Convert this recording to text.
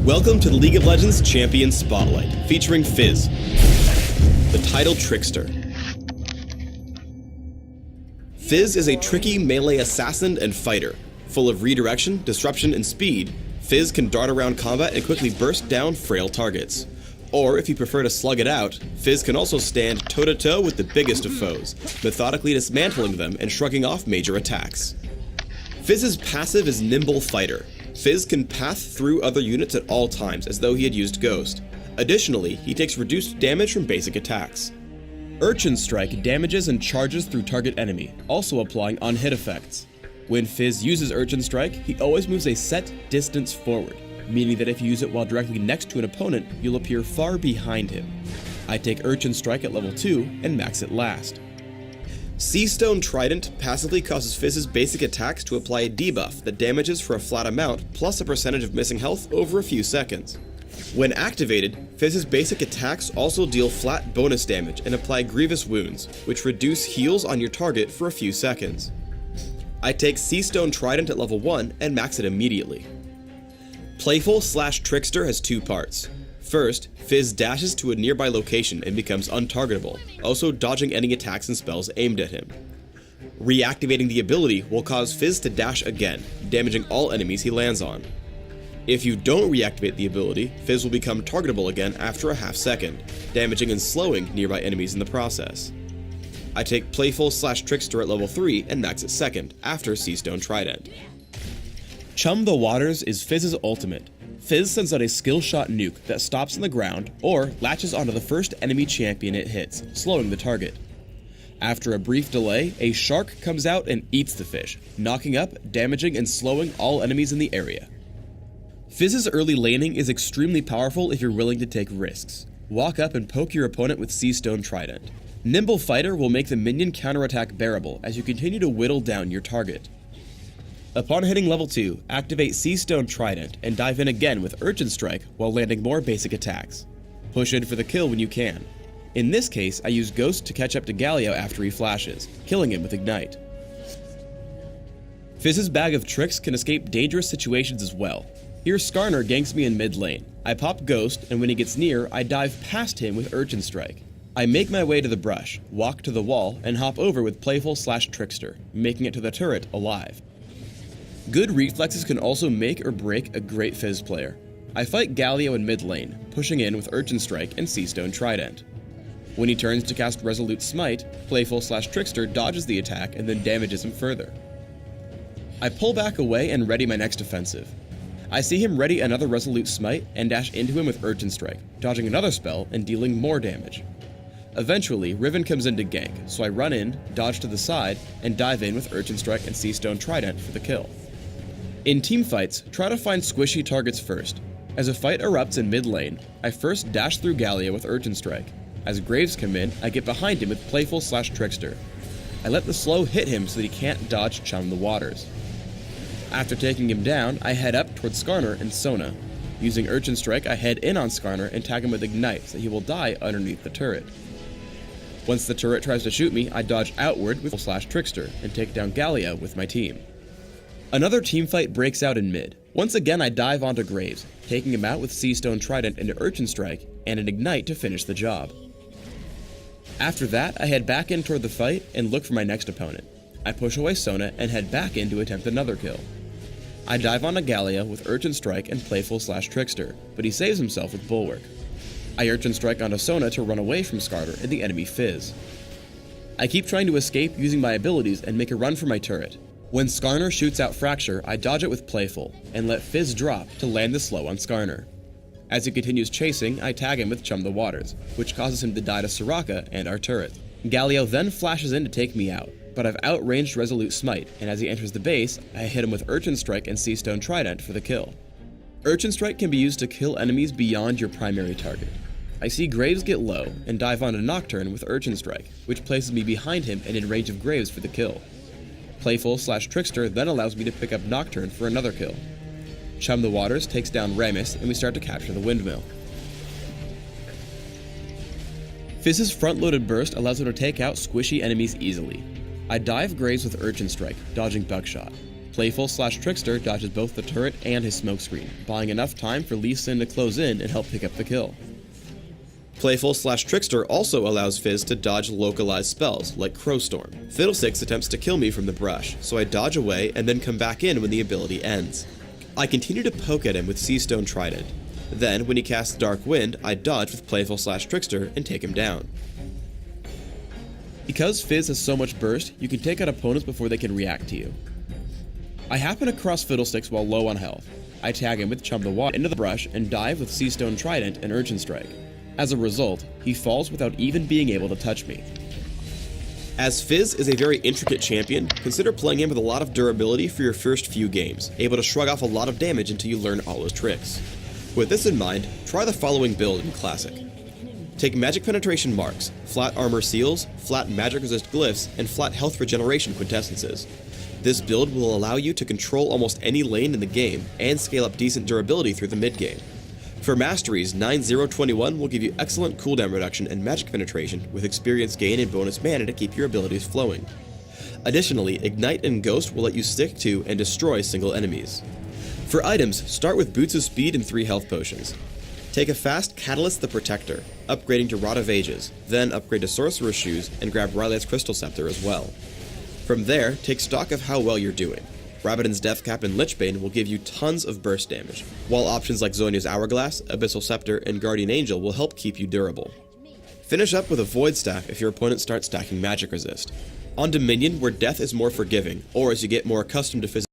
Welcome to the League of Legends Champion Spotlight, featuring Fizz, the title trickster. Fizz is a tricky melee assassin and fighter. Full of redirection, disruption, and speed, Fizz can dart around combat and quickly burst down frail targets. Or, if you prefer to slug it out, Fizz can also stand toe-to-toe with the biggest of foes, methodically dismantling them and shrugging off major attacks. Fizz's passive is Nimble Fighter. Fizz can path through other units at all times as though he had used Ghost. Additionally, he takes reduced damage from basic attacks. Urchin Strike damages and charges through target enemy, also applying on-hit effects. When Fizz uses Urchin Strike, he always moves a set distance forward, meaning that if you use it while directly next to an opponent, you'll appear far behind him. I take Urchin Strike at level 2 and max it last. Seastone Trident passively causes Fizz's basic attacks to apply a debuff that damages for a flat amount plus a percentage of missing health over a few seconds. When activated, Fizz's basic attacks also deal flat bonus damage and apply grievous wounds, which reduce heals on your target for a few seconds. I take Seastone Trident at level 1 and max it immediately. Playful/Trickster has two parts. First, Fizz dashes to a nearby location and becomes untargetable, also dodging any attacks and spells aimed at him. Reactivating the ability will cause Fizz to dash again, damaging all enemies he lands on. If you don't reactivate the ability, Fizz will become targetable again after a half second, damaging and slowing nearby enemies in the process. I take Playful/Trickster at level 3 and max it second, after Seastone Trident. Chum the Waters is Fizz's ultimate. Fizz sends out a skill shot nuke that stops on the ground or latches onto the first enemy champion it hits, slowing the target. After a brief delay, a shark comes out and eats the fish, knocking up, damaging, and slowing all enemies in the area. Fizz's early laning is extremely powerful if you're willing to take risks. Walk up and poke your opponent with Seastone Trident. Nimble Fighter will make the minion counterattack bearable as you continue to whittle down your target. Upon hitting level 2, activate Seastone Trident and dive in again with Urchin Strike while landing more basic attacks. Push in for the kill when you can. In this case, I use Ghost to catch up to Galio after he flashes, killing him with Ignite. Fizz's bag of tricks can escape dangerous situations as well. Here Skarner ganks me in mid lane. I pop Ghost, and when he gets near, I dive past him with Urchin Strike. I make my way to the brush, walk to the wall, and hop over with Playful/Trickster, making it to the turret alive. Good reflexes can also make or break a great Fizz player. I fight Galio in mid lane, pushing in with Urchin Strike and Seastone Trident. When he turns to cast Resolute Smite, Playful/Trickster dodges the attack and then damages him further. I pull back away and ready my next offensive. I see him ready another Resolute Smite and dash into him with Urchin Strike, dodging another spell and dealing more damage. Eventually, Riven comes in to gank, so I run in, dodge to the side, and dive in with Urchin Strike and Seastone Trident for the kill. In teamfights, try to find squishy targets first. As a fight erupts in mid lane, I first dash through Galio with Urchin Strike. As Graves come in, I get behind him with Playful/Trickster. I let the slow hit him so that he can't dodge Chum the Waters. After taking him down, I head up towards Skarner and Sona. Using Urchin Strike, I head in on Skarner and tag him with Ignite so he will die underneath the turret. Once the turret tries to shoot me, I dodge outward with Playful/Trickster and take down Galio with my team. Another teamfight breaks out in mid. Once again I dive onto Graves, taking him out with Seastone Trident and Urchin Strike, and an Ignite to finish the job. After that, I head back in toward the fight and look for my next opponent. I push away Sona and head back in to attempt another kill. I dive onto Galio with Urchin Strike and Playful/Trickster, but he saves himself with Bulwark. I Urchin Strike onto Sona to run away from Skarner and the enemy Fizz. I keep trying to escape using my abilities and make a run for my turret. When Skarner shoots out Fracture, I dodge it with Playful, and let Fizz drop to land the slow on Skarner. As he continues chasing, I tag him with Chum the Waters, which causes him to die to Soraka and our turret. Galio then flashes in to take me out, but I've outranged Resolute Smite, and as he enters the base, I hit him with Urchin Strike and Seastone Trident for the kill. Urchin Strike can be used to kill enemies beyond your primary target. I see Graves get low, and dive onto Nocturne with Urchin Strike, which places me behind him and in range of Graves for the kill. Playful/Trickster then allows me to pick up Nocturne for another kill. Chum the Waters takes down Rammus, and we start to capture the windmill. Fizz's front-loaded burst allows him to take out squishy enemies easily. I dive Graves with Urchin Strike, dodging Buckshot. Playful/Trickster dodges both the turret and his smokescreen, buying enough time for Lee Sin to close in and help pick up the kill. Playful/Trickster also allows Fizz to dodge localized spells, like Crowstorm. Fiddlesticks attempts to kill me from the brush, so I dodge away and then come back in when the ability ends. I continue to poke at him with Seastone Trident. Then, when he casts Dark Wind, I dodge with Playful/Trickster and take him down. Because Fizz has so much burst, you can take out opponents before they can react to you. I happen across Fiddlesticks while low on health. I tag him with Chum the Water into the brush and dive with Seastone Trident and Urchin Strike. As a result, he falls without even being able to touch me. As Fizz is a very intricate champion, consider playing him with a lot of durability for your first few games, able to shrug off a lot of damage until you learn all his tricks. With this in mind, try the following build in Classic. Take Magic Penetration Marks, Flat Armor Seals, Flat Magic Resist Glyphs, and Flat Health Regeneration Quintessences. This build will allow you to control almost any lane in the game and scale up decent durability through the mid-game. For Masteries, 9-0-21 will give you excellent cooldown reduction and magic penetration with experience gain and bonus mana to keep your abilities flowing. Additionally, Ignite and Ghost will let you stick to and destroy single enemies. For items, start with Boots of Speed and 3 health potions. Take a fast Catalyst the Protector, upgrading to Rod of Ages, then upgrade to Sorcerer's Shoes and grab Rylat's Crystal Scepter as well. From there, take stock of how well you're doing. Rabadon's Deathcap and Lichbane will give you tons of burst damage, while options like Zonia's Hourglass, Abyssal Scepter, and Guardian Angel will help keep you durable. Finish up with a Void Staff if your opponent starts stacking Magic Resist. On Dominion, where death is more forgiving, or as you get more accustomed to physical